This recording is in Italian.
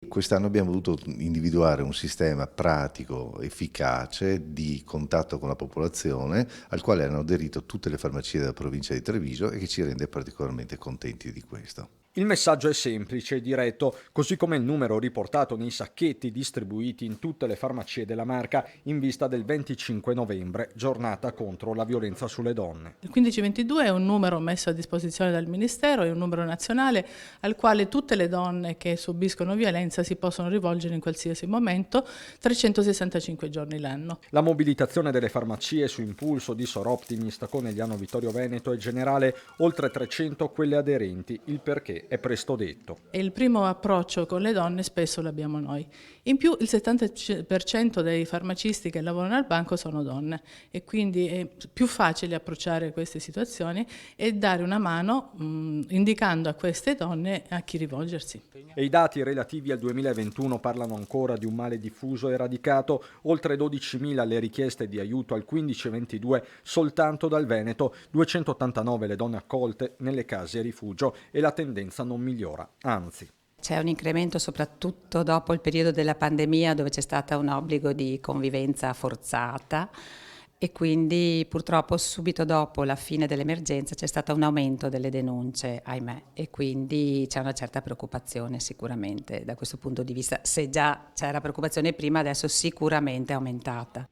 Quest'anno abbiamo voluto individuare un sistema pratico, efficace, di contatto con la popolazione, al quale hanno aderito tutte le farmacie della provincia di Treviso e che ci rende particolarmente contenti di questo. Il messaggio è semplice e diretto, così come il numero riportato nei sacchetti distribuiti in tutte le farmacie della marca in vista del 25 novembre, giornata contro la violenza sulle donne. Il 1522 è un numero messo a disposizione dal Ministero, è un numero nazionale al quale tutte le donne che subiscono violenza si possono rivolgere in qualsiasi momento, 365 giorni l'anno. La mobilitazione delle farmacie su impulso di Soroptimist con Eliano Vittorio Veneto è generale, oltre 300 quelle aderenti, il perché è presto detto. E il primo approccio con le donne spesso l'abbiamo noi. In più il 70% dei farmacisti che lavorano al banco sono donne e quindi è più facile approcciare queste situazioni e dare una mano indicando a queste donne a chi rivolgersi. E i dati relativi al 2021 parlano ancora di un male diffuso e radicato, oltre 12.000 le richieste di aiuto al 1522 soltanto dal Veneto, 289 le donne accolte nelle case rifugio e la tendenza non migliora, anzi. C'è un incremento soprattutto dopo il periodo della pandemia dove c'è stato un obbligo di convivenza forzata e quindi purtroppo subito dopo la fine dell'emergenza c'è stato un aumento delle denunce, ahimè, e quindi c'è una certa preoccupazione sicuramente da questo punto di vista. Se già c'era preoccupazione prima, adesso sicuramente è aumentata.